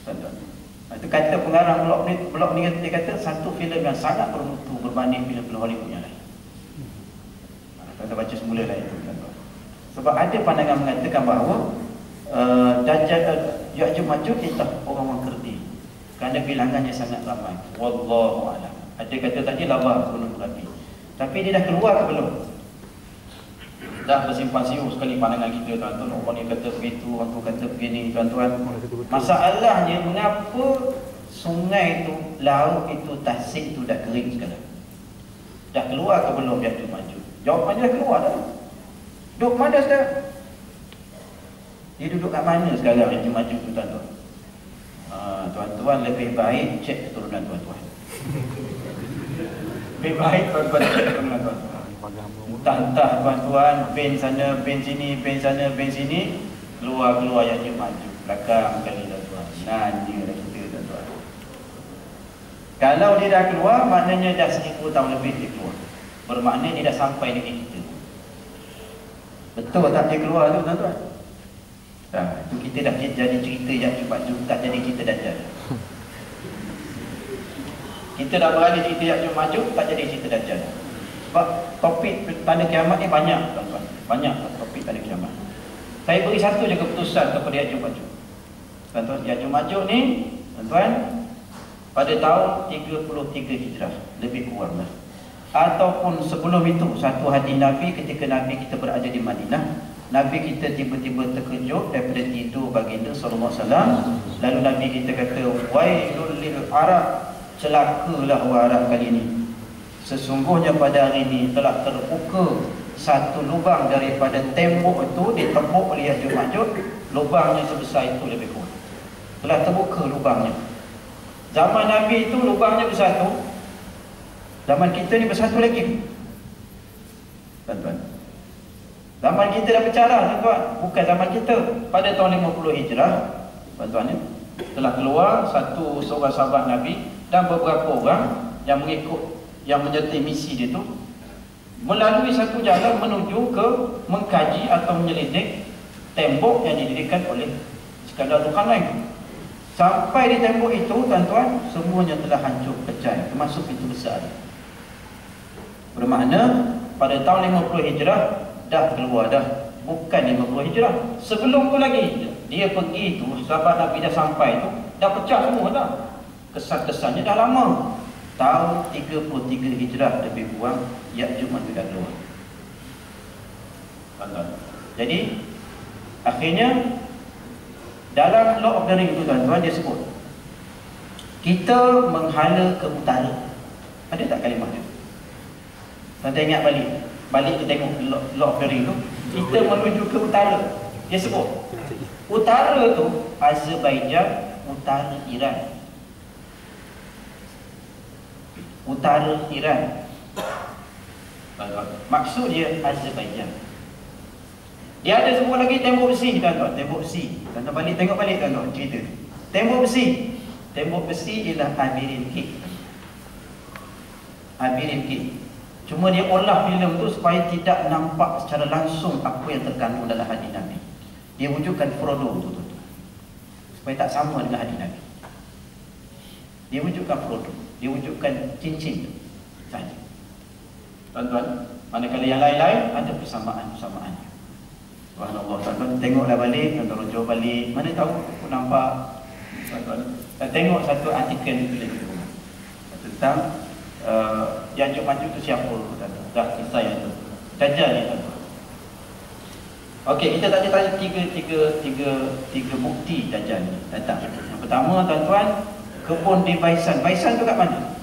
Tuan-tuan. Itu kata pengarang blog ni dia kata satu filem yang sangat bermutu berbanding filem-filem Hollywood yang lain. Tuan-tuan baca semula lah itu, tuan-tuan. Sebab ada pandangan mengatakan bahawa Dajjal Ya'juj Ma'juj itu orang-orang Kerdi kerana bilangannya sangat ramai. Wallahu a'lam. Ada kata tadi lawa gunung berapi. Tapi dia dah keluar ke belum? Dah bersimpan siur sekali pandangan kita, tuan-tuan. Orang ni kata begitu, orang tu kata begini, tuan-tuan. Masalahnya mengapa sungai itu, laut itu, tasik itu dah kering sekarang? Dah keluar ke belum Ya'juj Ma'juj? Jawapannya dah keluar dah. Duduk mana sekarang? Dia duduk kat mana sekarang Ya'juj Ma'juj tu, tuan-tuan? Tuan-tuan lebih baik cek keturunan tuan-tuan. Lebih baik tuan-tuan cek keturunan tuan-tuan. Entah-entah tuan-tuan, bin sana, bin sini, bin sana, bin sini, keluar-keluar Ya'juj Ma'juj. Belakang kali tuan-tuan. Nanya dah kita, tuan-tuan. Kalau dia dah keluar, maknanya dah 1000 tahun lebih dia keluar. Bermakna dia dah sampai negeri kita. Betul tak dia keluar tu, tuan-tuan? Itu kita dah jadi cerita Ya'juj Ma'juj, tak jadi cerita Dajjal. Kita dah beralih cerita Ya'juj Ma'juj, tak jadi cerita Dajjal. Sebab topik tanda kiamat ni banyak, tuan-tuan. Banyak topik tanda kiamat. Saya beri satu je keputusan kepada Ya'juj Ma'juj. Tuan-tuan, Ya'juj Ma'juj ni, tuan-tuan, pada tahun 33 Hijrah, lebih kurang lah. Ataupun sebelum itu, satu hari Nabi, ketika Nabi kita berada di Madinah, Nabi kita tiba-tiba terkejut daripada tidur baginda sallallahu alaihi wasallam. Lalu Nabi kita kata, wailul lil Arab, celakalah orang Arab kali ini. Sesungguhnya pada hari ini telah terbuka satu lubang daripada tembok itu, ditembok oleh Ya'juj Ma'juj. Lubangnya sebesar itu lebih kurang. Telah terbuka lubangnya. Zaman Nabi itu lubangnya besar tu. Zaman kita ni besar tu lagi. Tuan-tuan, zaman kita dah pecah dah, tuan-tuan. Bukan zaman kita. Pada tahun 50 Hijrah, tuan-tuan ni, telah keluar seorang sahabat Nabi dan beberapa orang yang mengikut, yang menyertai misi dia tu, melalui satu jalan menuju ke mengkaji atau menyelidik tembok yang didirikan oleh Iskandar Zulkarnain. Sampai di tembok itu, tuan-tuan, semuanya telah hancur pecah, termasuk pintu besar. Bermakna pada tahun 50 Hijrah dah keluar dah. Bukan 50 Hijrah. Sebelum tu lagi dia pergi tu, sahabat Nabi dah sampai tu, dah pecah semua dah. Kesan-kesannya dah lama. Tahun 33 Hijrah lebih kurang, Ya'juj Ma'juj dah keluar. Jadi akhirnya dalam Law of the Ring tu, tuan-tuan, dia sebut kita menghala ke utara. Ada tak kalimah tu? Tuan-tuan ingat balik kita tengok Law of the Ring tu, kita menuju ke utara. Dia sebut utara tu Azerbaijan, utara Iran. Utara Iran. Maksud dia Azerbaijan. Dia ada sebut lagi tembok besi, tuan-tuan. Tembok besi. Tuan-tuan tengok balik tuan-tuan cerita. Tembok besi. Tembok besi ialah Abirin Gate. Abirin Gate. Cuma dia olah filem tu supaya tidak nampak secara langsung apa yang terkandung dalam hadis Nabi. Dia wujudkan Frodo tu, tuan-tuan, supaya tak sama dengan hadis Nabi. Dia wujudkan Frodo, dia wujudkan cincin tu saja, tuan-tuan. Manakala yang lain-lain ada persamaan-persamaannya. Subhanallah, tuan-tuan, tengoklah balik, tuan-tuan rujuk balik. Mana tahu aku nampak, tuan-tuan. Tengok satu artikel ditulis tentang Ya'juj Ma'juj itu siapa, tuan-tuan. Dah kisah yang tu Dajjal ni, tuan-tuan. Okey, kita tadi tanya tiga bukti Dajjal ni datang. Yang pertama, tuan-tuan, kebun di Baisan. Baisan tu kat mana?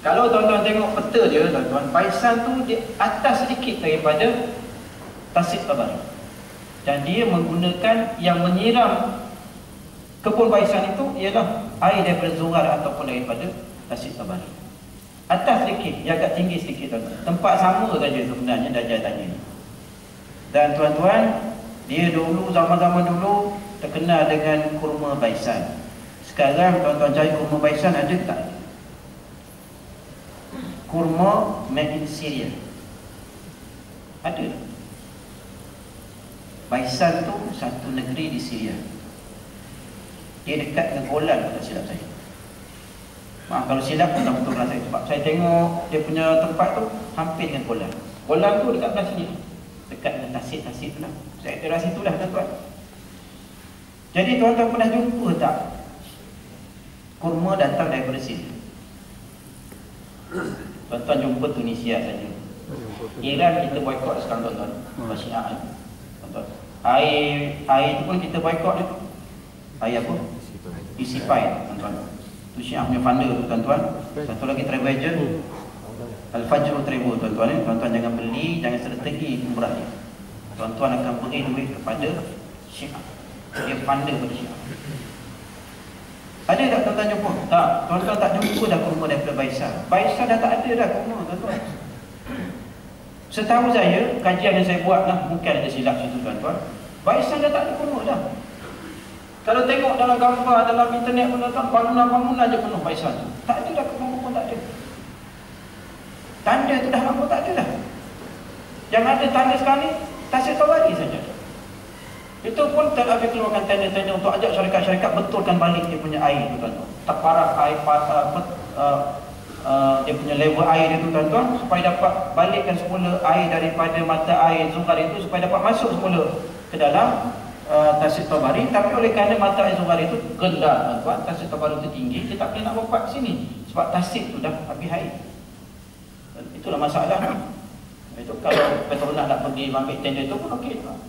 Kalau tuan-tuan tengok peta dia, tuan-tuan, Baisan tu di atas sedikit daripada Tasik Tabari. Dan dia menggunakan yang menyiram kebun Baisan itu ialah air daripada Zurar ataupun daripada Tasik Tabari. Atas sedikit, dia agak tinggi sedikit, tuan-tuan. Tempat sama saja sebenarnya Dajjal tanya ni. Dan tuan-tuan, dia dulu, zaman-zaman dulu terkenal dengan kurma Baisan. Sekarang tuan-tuan cari kurma Baisan ada tak? Kurma made in Syria ada. Baisan tu satu negeri di Syria. Dia dekat dengan Golan, tak silap saya. Maaf kalau silap pun tak betul saya. Sebab saya tengok dia punya tempat tu hampir dengan Golan. Golan tu dekat belah sini, dekat dengan tasik-tasik tu lah. Saya kira situ lah tuan-tuan. Jadi tuan-tuan pernah jumpa tak kurma datang daripada sini? Tuan-tuan jumpa Tunisia saja. Iran kita boykot sekarang tuan-tuan. Syiah ni. Tuan-tuan. Air tu pun kita boykot dia. Air apa? Isipai tuan-tuan. Tu Syiah punya funder tu tuan-tuan. Satu lagi travel agent Al-Fajr Travel tuan-tuan ni. Tuan-tuan jangan beli, jangan strategi umrah ni. Tuan-tuan akan beri duit kepada Syiah. Dia funder pada Syiah. Ada tak tuan-tuan jumpa? Tak, tuan-tuan tak jumpa dah kurma daripada Baisal. Baisal dah tak ada dah kurma tuan-tuan. Setahu saya, kajian yang saya buat lah, mungkin ada silap situ tuan-tuan, Baisal dah tak ada kurma dah. Kalau tengok dalam gambar, dalam internet pun tuan-tuan, bangunan-bangunan je penuh Baisal. Tak ada dah kurma pun, tak ada. Tanda tu dah lama tak ada dah. Yang ada tanda sekarang ni, Tasir Tawari saja. Itu pun Tel Aviv keluarkan tanda-tanda untuk ajak syarikat-syarikat betulkan balik dia punya air tu tuan-tuan. Tak parah air dia punya level air dia tu tuan-tuan, supaya dapat balikkan semula air daripada mata air Zuhar itu, supaya dapat masuk semula ke dalam Tasir Tabari. Tapi oleh kerana mata air Zuhar itu rendah tuan-tuan, Tasir Tabari itu tinggi, dia tak boleh nak bawa ke sini sebab tasik tu dah habis air. Itulah masalah. Itu kalau Petronas nak pergi ambil tender tu pun okey tuan.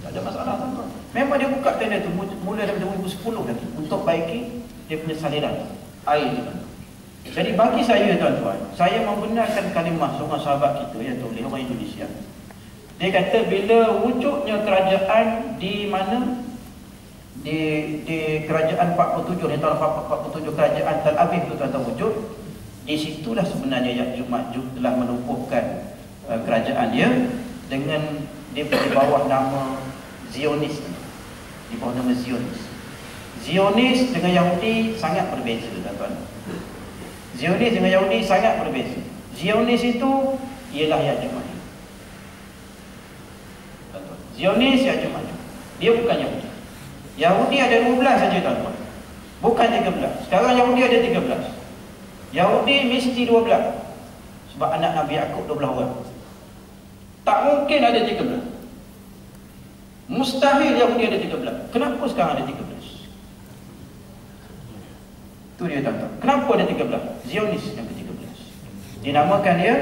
Tak ada masalah tuan-tuan. Memang dia buka tender tu mula daripada 2010 lagi untuk baiki dia punya saliran air tu tuan. Jadi bagi saya tuan-tuan, saya membenarkan kalimah seorang sahabat kita yang tulis orang Indonesia. Dia kata bila wujudnya kerajaan di mana di kerajaan 47, di tahun 47 kerajaan Tel Aviv itu tuan-tuan wujud, di situlah sebenarnya Ya'juj Ma'juj telah menumpukan kerajaan dia dengan dia di bawah nama Zionis, di bawah nama Zionis. Zionis dengan Yahudi sangat berbeza tuan-tuan. Zionis dengan Yahudi sangat berbeza. Zionis itu ialah Ya'juj Ma'juj. Zionis Ya'juj Ma'juj. Dia bukan Yahudi. Yahudi ada 12 saja tuan-tuan. Bukan 13. Sekarang Yahudi ada 13. Yahudi mesti 12. Sebab anak Nabi Yaqub 12 orang. Tak mungkin ada 13. Mustahil Yahudi ada 13. Kenapa sekarang ada 13? Itu dia tuan-tuan. Kenapa ada 13? Zionis yang ke-13. Dinamakan dia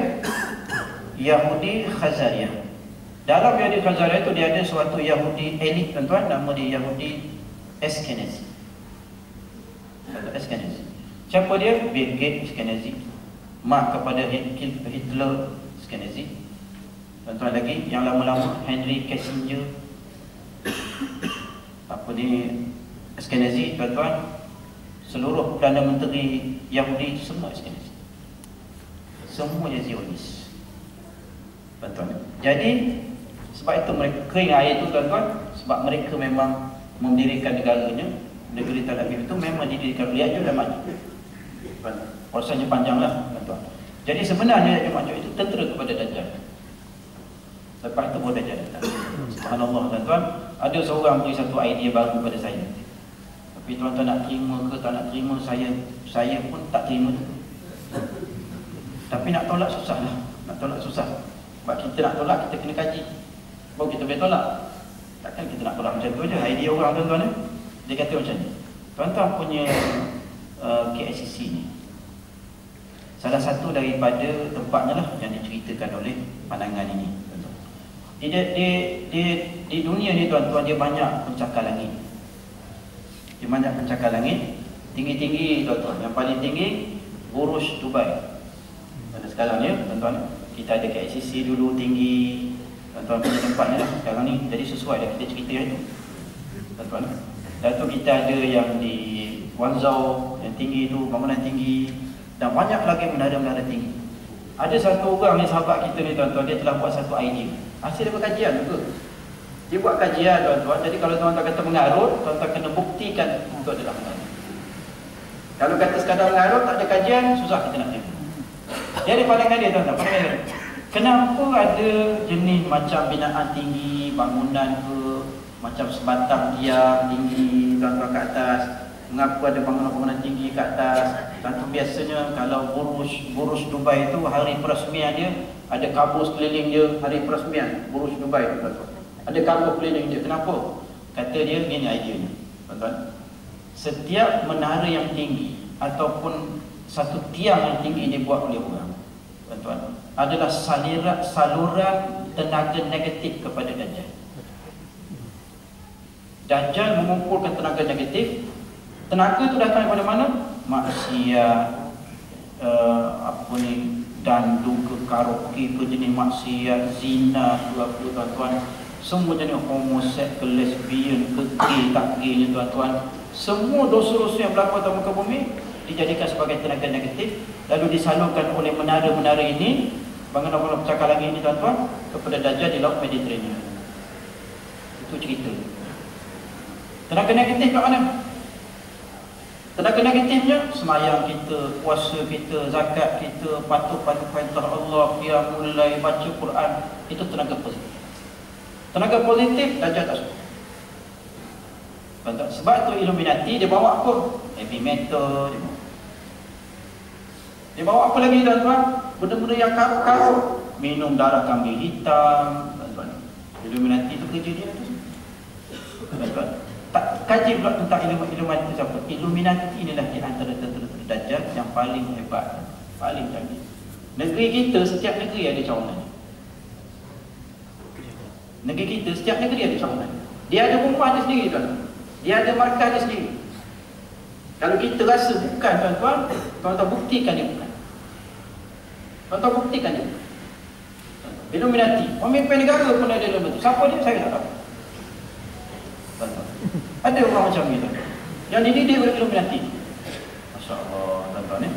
Yahudi Khazariyah. Dalam Yahudi Khazariyah itu dia ada suatu Yahudi elit tuan-tuan, nama dia Yahudi Ashkenazi. Ashkenazi. Siapa dia? Bill Gates Ashkenazi. Mak kepada Hitler Ashkenazi. Tuan-tuan lagi yang lama-lama Henry Kissinger. Apa dia? Ashkenazi tuan-tuan. Seluruh Perdana Menteri Yahudi semua Ashkenazi. Semuanya Zionis. Tuan-tuan. Jadi sebab itu mereka kering air itu tuan-tuan, sebab mereka memang mendirikan negaranya. Negeri Tel Aviv itu memang didirikan oleh Ya'juj dan Ma'juj. Prosesnya panjanglah tuan-tuan. Jadi sebenarnya Ya'juj Ma'juj itu tentera kepada Dajjal. Lepas itu baru Dajjal datang. Subhanallah tuan-tuan. Ada seorang beri satu idea baru kepada saya. Tapi tuan-tuan nak terima ke tak nak terima, saya pun tak terima tu. Tapi nak tolak susah lah. Nak tolak susah. Sebab kita nak tolak, kita kena kaji. Baru kita boleh tolak. Takkan kita nak tolak macam tu je. Idea orang tuan-tuan ni, dia kata macam ni. Tuan-tuan punya KICC ni, salah satu daripada tempatnya lah yang diceritakan oleh pandangan ini. Di dunia ni tuan-tuan, dia banyak pencakar langit. Dia banyak pencakar langit. Tinggi-tinggi tuan-tuan. Yang paling tinggi Burj Dubai. Pada sekarang ni tuan-tuan, kita ada KICC dulu tinggi. Tuan-tuan punya tempatnya lah sekarang ni. Jadi sesuai dah kita cerita yang itu tuan-tuan. Dan tu kita ada yang di Guangzhou yang tinggi tu, bangunan tinggi. Dan banyak lagi menara-menara tinggi. Ada satu orang ni, sahabat kita ni tuan-tuan, dia telah buat satu idea. Hasil daripada kajian juga. Dia buat kajian tuan-tuan. Jadi kalau tuan-tuan kata mengarut, tuan-tuan kena buktikan untuk adalah mengarut. Kalau kata sekadar mengarut, tak ada kajian, susah kita nak terima. Jadi pandangan dia tuan-tuan, pandangan dia, kenapa ada jenis macam binaan tinggi, bangunan ke, macam sebatang tiang tinggi tuan-tuan ke atas, mengaku ada bangunan-bangunan tinggi kat atas. Tentu biasanya kalau Burj Dubai itu hari peresmian dia ada kabur sekeliling dia, hari peresmian Burj Dubai itu tuan-tuan. Ada kabur keliling dia. Kenapa? Kata dia gini ideanya, tuan-tuan. Setiap menara yang tinggi ataupun satu tiang yang tinggi dibuat oleh orang, tuan-tuan, adalah saluran tenaga negatif kepada Dajjal. Dajjal mengumpulkan tenaga negatif. Tenaga itu datang daripada mana? Maksiat, dandung ke, karaoke ke, jenis maksiat, zina, tuan-tuan, semua jenis homoseks ke, lesbian ke, gay tak gaynya tuan-tuan, semua dosa-dosa yang berlaku atas muka bumi dijadikan sebagai tenaga negatif, lalu disalurkan oleh menara-menara ini, bangunan-bangunan pencakar langit ini tuan-tuan, kepada Dajjal di Laut Mediterranean. Itu cerita. Tenaga negatif kat mana? Tenaga negatifnya semayang kita, puasa kita, zakat kita, patuh perintah Allah, dia mulai baca Quran, itu tenaga positif. Tenaga positif Dajjal tak suka. Sebab tu Illuminati dia bawa apa? Heavy metal, dia bawa apa lagi tuan-tuan? Benda-benda yang karut-karut, minum darah kambing hitam, tuan-tuan. Illuminati tu kerja dia tu, tuan-tuan. Tak kaji pula tentang Illuminati siapa. Illuminati inilah di antara tentera Dajjal yang paling hebat, paling canggih. Negeri kita, setiap negeri ada cawangan. Negeri kita, setiap negeri ada cawangan. Dia ada rumah dia sendiri tuan. Dia ada markah dia sendiri. Kalau kita rasa bukan tuan-tuan, tuan-tuan buktikan dia bukan. Tuan-tuan buktikan dia bukan. Illuminati, pemimpin negara pun ada Illuminati. Siapa dia? Saya tak tahu. Tuan-tuan, ada orang macam ni tuan, yang dididik oleh Illuminati. Masya Allah tuan-tuan.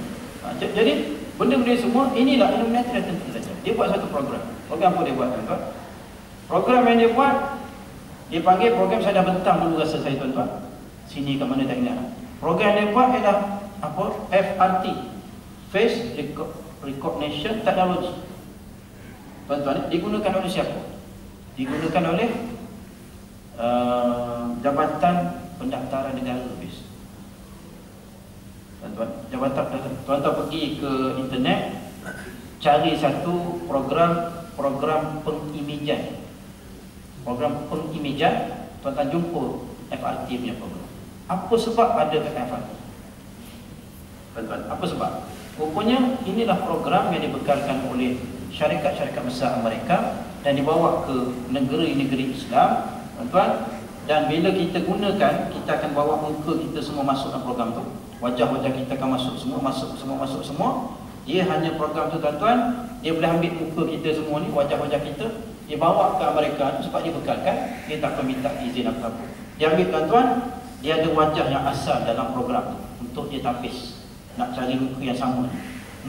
Jadi benda-benda semua inilah Illuminati dan tentera Dajjal. Dia buat satu program. Program apa dia buat tuan-tuan? Program yang dia buat, dia panggil program, saya dah bentang dulu rasa saya tuan-tuan. Sini kat mana tak ingat. Program dia buat ialah apa? FRT, Face Recognition Technology. Tuan-tuan, digunakan oleh siapa? Digunakan oleh Jabatan Pendaftaran Negara. Tuan-tuan, jabatan, tuan-tuan pergi ke internet, cari satu program pengimejan. Program pengimejan, tuan-tuan jumpa FRT punya program. Apa sebab ada FRT? Tuan-tuan, apa sebab? Rupanya inilah program yang dibekalkan oleh syarikat-syarikat besar Amerika dan dibawa ke negeri-negeri Islam, tuan-tuan. Dan bila kita gunakan, kita akan bawa muka kita semua masuk dalam program tu. Wajah-wajah kita akan masuk semua. Dia hanya program tu tuan-tuan, dia boleh ambil muka kita semua ni, wajah-wajah kita, dia bawa ke Amerika tu sebab dia bekalkan, dia tak perlu minta izin apa-apa. Dia ambil tuan-tuan, dia ada wajah yang asal dalam program tu untuk dia tapis. Nak cari muka yang sama.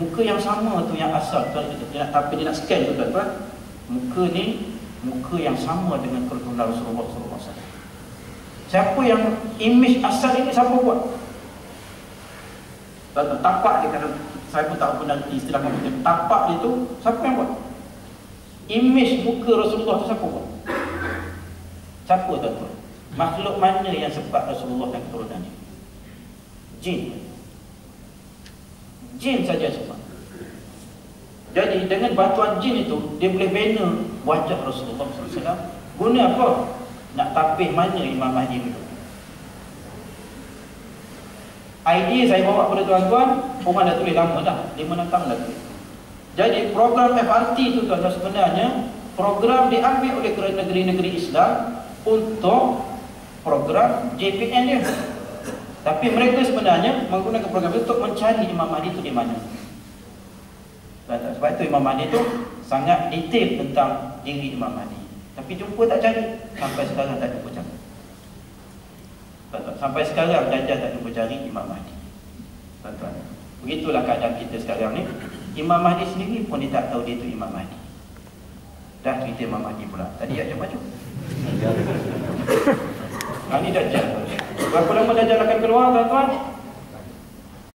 Muka yang sama tu yang asal tuan, dia nak scan tu tuan-tuan. Muka ni muka yang sama dengan kerukunan Rasulullah SAW. Siapa yang image asal ini, siapa buat? Tuan-tuan, tapak dia, kalau saya pun tak pernah istilah komputer, tapak dia tu siapa yang buat? Image muka Rasulullah tu siapa buat? Siapa tuan-tuan? Makhluk mana yang sebab Rasulullah dan keturunannya? Jin. Jin saja sebab. Jadi dengan bantuan jin itu, dia boleh bina wajah Rasulullah SAW. Guna apa? Nak tapis mana Imam Mahdi dulu. Idea saya bawa kepada tuan-tuan, orang dah tulis lama dah, 5-6 tahun dah tulis. Jadi program FRT itu tuan-tuan sebenarnya program diambil oleh negeri-negeri Islam untuk program JPN dia. Tapi mereka sebenarnya menggunakan program itu untuk mencari Imam Mahdi itu di mana. Sebab itu Imam Mahdi itu sangat detail tentang diri Imam Mahdi. Tapi jumpa tak cari. Sampai sekarang tak jumpa cari. Sampai sekarang Dajjal tak jumpa cari Imam Mahdi. Tuan-tuan, begitulah keadaan kita sekarang ni. Imam Mahdi sendiri pun dia tak tahu dia itu Imam Mahdi. Dah cerita Imam Mahdi pula. Tadi ada baju. Ini Dajjal. Berapa lama Dajjal akan keluar tuan-tuan?